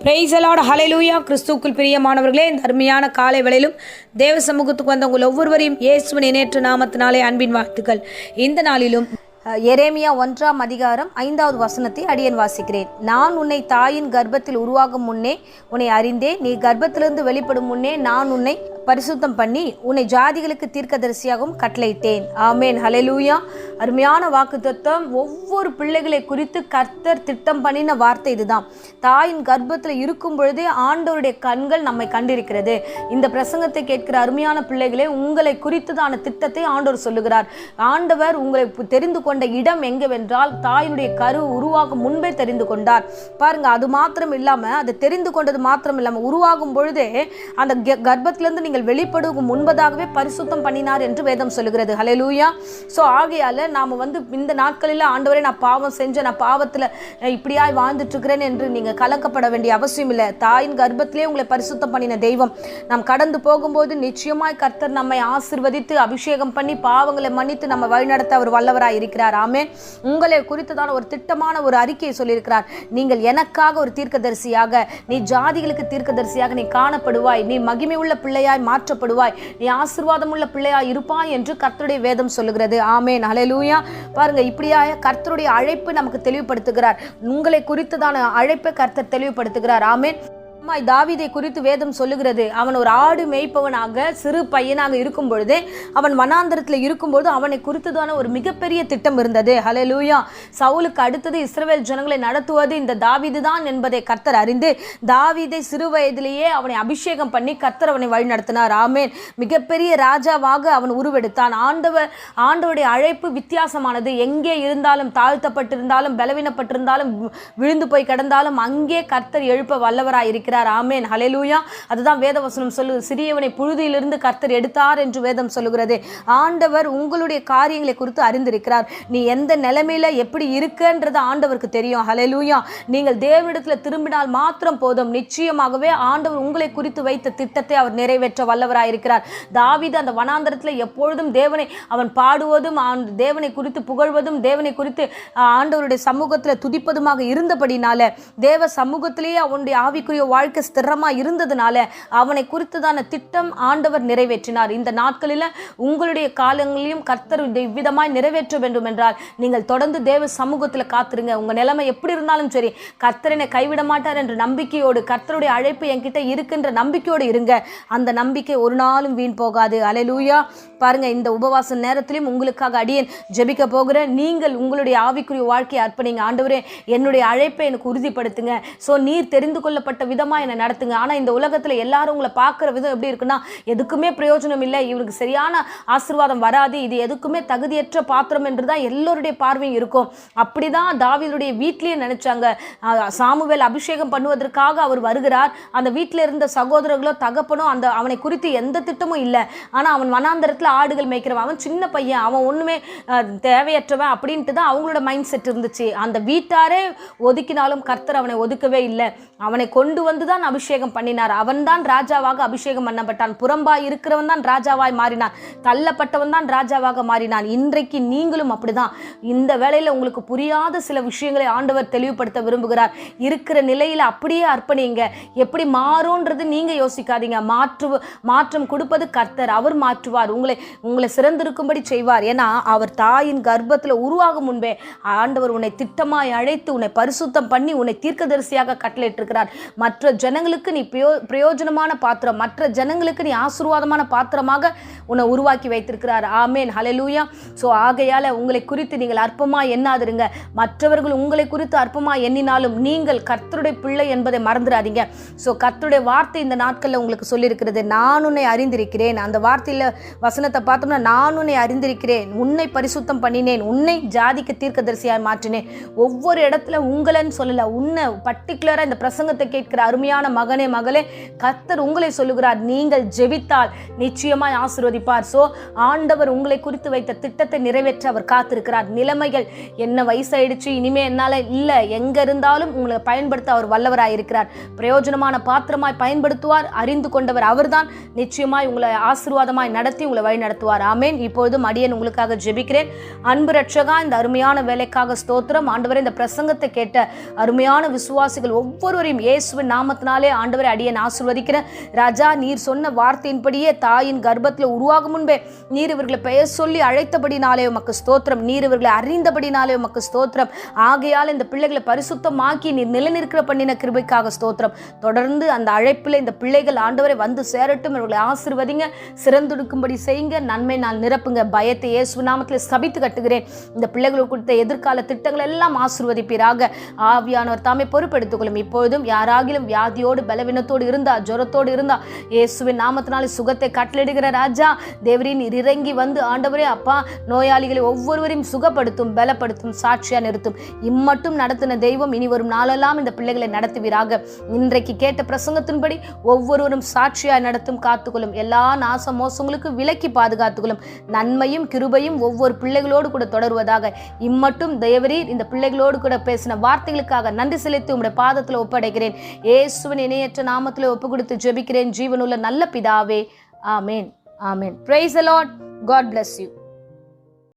Praise the Lord, ஹல்லேலூயா. கிறிஸ்துவுக்குள் பிரியமானவர்களே, இந்த அருமையான காலை வேளையிலும் தேவ சமூகத்துக்கு வந்த உங்கள் ஒவ்வொருவரையும் இயேசுவின் இணையற்ற நாமத்தினாலே அன்பின் வாழ்த்துக்கள். இந்த நாளிலும் எரேமியா 1ஆம் அதிகாரம் 5வது வசனத்தை அடியேன் வாசிக்கிறேன். நான் உன்னை தாயின் கர்ப்பத்தில் உருவாகும் முன்னே உன்னை அறிந்தேன். நீ கர்ப்பத்திலிருந்து வெளிப்படும் முன்னே நான் உன்னை பரிசுத்தம் பண்ணி உன்னை ஜாதிகளுக்கு தீர்க்கதரிசியாகவும் கட்டளையிட்டேன். ஆமேன், ஹல்லேலூயா. அருமையான வாக்குத்தத்தம். ஒவ்வொரு பிள்ளைகளை குறித்து கர்த்தர் திட்டம் பண்ணின வார்த்தை இதுதான். தாயின் கர்ப்பத்தில் இருக்கும் பொழுதே ஆண்டவருடைய கண்கள் நம்மை கண்டிருக்கிறது. இந்த பிரசங்கத்தை கேட்கிற அருமையான பிள்ளைகளே, உங்களை குறித்ததான திட்டத்தை ஆண்டவர் சொல்லுகிறார். ஆண்டவர் உங்களை தெரிந்து கொண்ட இடம் எங்கவென்றால் தாயினுடைய கரு உருவாகும் முன்பே தெரிந்து கொண்டார். பாருங்க, அது மாத்திரம் இல்லாம, அதை தெரிந்து கொண்டது மாத்திரம் இல்லாம உருவாகும் பொழுதே அந்த கர்ப்பத்திலிருந்து நீங்கள் வெளிப்படுவதற்கு முன்பதாகவே பரிசுத்தம் பண்ணினார் என்று வேதம் சொல்லுகிறது. ஹல்லேலூயா. சோ ஆகையால நாம இந்த நாட்களில் ஆண்டவரே நான் பாவம் செஞ்ச, நான் பாவத்துல இப்படியாய் வாழ்ந்துட்டு இருக்கிறேன் என்று நீங்க கலக்கப்பட வேண்டிய அவசியம் இல்லை. தாயின் கர்ப்பத்திலே உங்களை பரிசுத்தம் பண்ணின தெய்வம் நாம் கடந்து போகும்போது நிச்சயமாய் கர்த்தர் நம்மை ஆசீர்வதித்து அபிஷேகம் பண்ணி பாவங்களை மன்னித்து நம்ம வழிநடத்த அவர் வல்லவராய் இருக்கிறார். ஆமென். உங்களை குறித்ததான ஒரு திட்டமான ஒரு அறிக்கையை சொல்லியிருக்கிறார். நீங்கள் எனக்காக ஒரு தீர்க்கதரிசியாக, நீ ஜாதிகளுக்கு தீர்க்கதரிசியாக நீ காணப்படுவாய், நீ மகிமை உள்ள பிள்ளையாய் மாற்றப்படுவாய், நீ ஆசீர்வாதம் உள்ள பிள்ளையாய் இருப்பாய் என்று கர்த்தருடைய வேதம் சொல்லுகிறது. ஆமென், ஹல்லேலூயா. பாருங்க, இப்படியாய கர்த்தருடைய அழைப்பு நமக்கு தெளிவுபடுத்துகிறார். உங்களை குறித்ததான அழைப்பை கர்த்தர் தெளிவுபடுத்துகிறார். ஆமென். தாவீதை குறித்து வேதம் சொல்லுகிறது. அவன் ஒரு ஆடு மேய்ப்பவனாக சிறு பையனாக இருக்கும் பொழுதே, அவன் வனாந்தரத்தில் இருக்கும்போது அவனை குறித்ததான ஒரு மிகப்பெரிய திட்டம் இருந்தது. ஹல்லேலூயா. சவுலுக்கு அடுத்தது இஸ்ரவேல் ஜனங்களை நடத்துவது இந்த தாவீது தான் என்பதை கர்த்தர் அறிந்து தாவீதை சிறு வயதிலேயே அவனை அபிஷேகம் பண்ணி கர்த்தர் அவனை வழிநடத்தினார். ஆமென். மிகப்பெரிய ராஜாவாக அவன் உருவெடுத்தான். ஆண்டவருடைய அழைப்பு வித்தியாசமானது. எங்கே இருந்தாலும், தாழ்த்தப்பட்டிருந்தாலும், பலவீனப்பட்டிருந்தாலும், விழுந்து போய் கிடந்தாலும் அங்கே கர்த்தர் எழுப்ப வல்லவராய் இருக்கிறார். ஆமென், ஹல்லேலூயா. அதுதான் வேதவசனம் சொல்லுது. சிறியவனை புழுதியிலிருந்து கர்த்தர் எடுத்தார் என்று வேதம் சொல்லுகிறது. ஆண்டவர் உங்களுடைய காரியங்களை குறித்து அறிந்திருக்கிறார். நீ எந்த நிலைமையில எப்படி இருக்குன்றது ஆண்டவருக்கு தெரியும். ஹல்லேலூயா. நீங்கள் தேவனிடத்துல திரும்பினால் மாத்திரம் போதும். நிச்சயமாகவே ஆண்டவர் உங்களை குறித்து வைத்த திட்டத்தை அவர் நிறைவேற்ற வல்லவராயிருக்கிறார். தாவீது அந்த வனாந்தரத்துல எப்பொழுதும் தேவனை அவன் பாடுவதும், தேவனை குறித்து புகழ்வதும், தேவனை குறித்து ஆண்டவருடைய சமூகத்துல துதிப்பதுமாக இருந்தபடினால, தேவ சமூகத்திலேயே அவனுடைய ஆவிக்குரிய வாழ்க்கை ஸ்திரமா இருந்ததுனால அவனை குறித்ததான திட்டம் ஆண்டவர் நிறைவேற்றினார். இந்த நாட்களில் உங்களுடைய காலங்களிலும் கர்த்தர் இவ்விதமாய் நிறைவேற்ற வேண்டும் என்றால் நீங்கள் தொடர்ந்து தேவ சமூகத்தில் காத்துருங்க. உங்க நிலைமை எப்படி இருந்தாலும் சரி, கர்த்தர் என்னை கைவிட மாட்டார் என்ற நம்பிக்கையோடு, கர்த்தருடைய அழைப்பு என்கிட்ட இருக்கின்ற நம்பிக்கையோடு இருங்க. அந்த நம்பிக்கை ஒரு நாளும் வீண் போகாது. ஹல்லேலூயா. பாருங்க, இந்த உபவாச நேரத்திலும் உங்களுக்காக அடியேன் ஜெபிக்க போகிறேன். நீங்கள் உங்களுடைய ஆவிக்குரிய வாழ்க்கையை அர்ப்பணிங்க. ஆண்டவரே, என்னுடைய அழைப்பை எனக்கு உறுதிப்படுத்துங்க. ஸோ நீர் தெரிந்து கொள்ளப்பட்ட விதமாக என்னை நடத்துங்க. ஆனால் இந்த உலகத்தில் எல்லாரும் உங்களை பார்க்குற விதம் எப்படி இருக்குன்னா, எதுக்குமே பிரயோஜனம் இல்லை, இவருக்கு சரியான ஆசீர்வாதம் வராது, இது எதுக்குமே தகுதியற்ற பாத்திரம் என்று தான் எல்லோருடைய பார்வையும் இருக்கும். அப்படிதான் தாவீதுடைய வீட்டிலேயே நினைச்சாங்க. சாமுவேல் அபிஷேகம் பண்ணுவதற்காக அவர் வருகிறார். அந்த வீட்டில் இருந்த சகோதரர்களோ தகப்பனோ அவனை குறித்து எந்த திட்டமும் இல்லை. ஆனால் அவன் வனாந்தரத்தில் ஆடுகள் மேய்க்கிறவன், அவன் சின்ன பையன், அவன் ஒன்றுமே தேவையற்றவன் அப்படின்ட்டு தான் அவங்களோட மைண்ட் செட் இருந்துச்சு. அந்த வீட்டாரே ஒதுக்கினாலும் கர்த்தர் அவனை ஒதுக்கவே இல்லை. அவனை கொண்டு வந்து தான் அபிஷேகம் பண்ணினார். அவன் தான் ராஜாவாக அபிஷேகம் பண்ணப்பட்டான். புறம்பாய் இருக்கிறவன் தான் ராஜாவாய் மாறினான். தள்ளப்பட்டவன் தான் ராஜாவாக மாறினான். இன்றைக்கு நீங்களும் அப்படிதான். இந்த வேளையில உங்களுக்கு புரியாத சில விஷயங்களை ஆண்டவர் தெளிவுபடுத்த விரும்புகிறார். இருக்கிற நிலையில அப்படியே அர்ப்பணிங்க. எப்படி மாறும்ன்றது நீங்க யோசிக்காதீங்க. மாற்றம் கொடுப்பது கர்த்தர். அவர் மாற்றுவார். உங்களை சிறந்திருக்கும்படி செய்வார். ஏன்னா அவர் தாயின் கர்ப்பத்தில் உருவாகும் முன்பே ஆண்டவர் உன்னை திட்டமாய் அழைத்து உன்னை பரிசுத்தம் பண்ணி உன்னை தீர்க்கதரிசியாக கட்டளையிட்டிருக்கிறார். மற்ற ஜனங்களுக்கு நீ பிரயோஜனமான பாத்திரம், மற்ற ஜனங்களுக்கு நீ ஆசீர்வாதமான பாத்திரமாக உன்னை உருவாக்கி வைத்திருக்கிறார். ஆமென், ஹல்லேலூயா. ஸோ ஆகையால உங்களை குறித்து நீங்கள் அற்பமா எண்ணாதிருங்க. மற்றவர்கள் உங்களை குறித்து அற்பமா எண்ணினாலும் நீங்கள் கர்த்தருடைய பிள்ளை என்பதை மறந்துடாதீங்க. ஸோ கர்த்தருடைய வார்த்தை இந்த நாட்களில் உங்களுக்கு சொல்லியிருக்கிறது. நான் உன்னை அறிந்திருக்கிறேன். அந்த வார்த்தையில் வசனத்தை பார்த்தோம்னா, நான் உன்னை அறிந்திருக்கிறேன், உன்னை பரிசுத்தம் பண்ணினேன், உன்னை ஜாதிக்கு தீர்க்கதரிசியாய் மாற்றினேன். ஒவ்வொரு இடத்துல உங்களைன்னு சொல்லல, உன்னை பர்டிகுலரா இந்த பிரசங்கத்தை கேட்கிற அருமையான மகனே மகளே, கர்த்தர் உங்களை சொல்லுகிறார். நீங்கள் ஜெபித்தால் நிச்சயமாய் ஆசீர்வதிப்பார். சோ ஆண்டவர் உங்களை குறித்து வைத்த திட்டத்தை நிறைவேற்ற அவர் காத்திருக்கிறார். நிலைமைகள் என்ன வயசாயிடுச்சு, இனிமே என்னால இல்ல, எங்க இருந்தாலும் உங்களை பயன்படுத்த அவர் வல்லவராயிருக்கிறார். பிரயோஜனமான பாத்திரமாய் பயன்படுத்துவார். அறிந்து கொண்டவர் அவர்தான். நிச்சயமாய் உங்களை ஆசீர்வாதமாய் நடத்தி உங்களை வழி நடத்துவார். ஆமென். இப்பொழுதும் அடியேன் உங்களுக்காக ஜெபிக்கிறேன். அன்பு ரட்சகா, இந்த அருமையான வேலைக்காக ஸ்தோத்திரம். ஆண்டவரே, இந்த பிரசங்கத்தை கேட்ட அருமையான விசுவாசிகள் ஒவ்வொருவரையும் இயேசுவின் நாமத்தில் நாமத்தினாலே ஆண்டவரை அடியேன் ஆசீர்வதிக்கிறேன். ராஜா, நீர் சொன்ன வார்த்தையின்படியே தாயின் கர்ப்பத்தில் உருவாகும் முன்பே நீர் இவர்களை பெயர் சொல்லி அழைத்தபடினாலே உமக்கு ஸ்தோத்திரம். நீர் இவர்களை அறிந்தபடினாலே உமக்கு ஸ்தோத்திரம். ஆகையால் இந்த பிள்ளைகளை பரிசுத்தமாக்கி நீர் நிலைநிற்கிற பண்ணின கிருபைக்காக ஸ்தோத்திரம். தொடர்ந்து அந்த அழைப்பில் இந்த பிள்ளைகள் ஆண்டவரை வந்து சேரட்டும். இவர்களை ஆசீர்வதிங்க, சிறந்தெடுக்கும்படி செய்யுங்க, நன்மை நாள் நிரப்புங்க. பயத்தை இயேசு நாமத்தில் ஸ்தபித்து கட்டுகிறேன். இந்த பிள்ளைகளுக்கு கொடுத்த எதிர்கால திட்டங்கள் எல்லாம் ஆசீர்வதிப்பீராக. ஆவியானவர் தாமே பொறுப்பெடுத்துக் கொள்ளும். இப்பொழுதும் யாராகிலும் வியாதியோடு பலவீனத்தோடு இருந்தா, ஜுரத்தோடு இருந்தா, இயேசுவின் நாமத்தினாலே சுகத்தை கட்டளிடுகிற ராஜா தேவரீர் நீர் இறங்கி வந்து ஆண்டவரே அப்பா நோயாளிகளை ஒவ்வொருவரையும் சுகப்படுத்தும், பலப்படுத்தும், சாட்சியா நிறுத்தும். இம்மட்டும் நடத்தின தெய்வம் இனி வரும் நாளெல்லாம் இந்த பிள்ளைகளை நடத்துவீராக. இன்றைக்கு கேட்ட பிரசங்கத்தின்படி ஒவ்வொருவரும் சாட்சியாய் நடத்தும், காத்துக்கொள்ளும். எல்லா நாச மோசங்களுக்கு விலக்கி பாதுகாத்துக்கொள்ளும். நன்மையும் கிருபையும் ஒவ்வொரு பிள்ளைகளோடு கூட தொடருவதாக. இம்மட்டும் தேவரீர் இந்த பிள்ளைகளோடு கூட பேசின வார்த்தைகளுக்காக நன்றி செலுத்தி உம்முடைய பாதத்தில் ஒப்படைக்கிறேன். இயேசுவின் இணையற்ற நாமத்தில் ஒப்பு கொடுத்து ஜெபிக்கிறேன் ஜீவனுள்ள நல்ல பிதாவே. ஆமேன். ஆமேன். Praise the Lord. God bless you.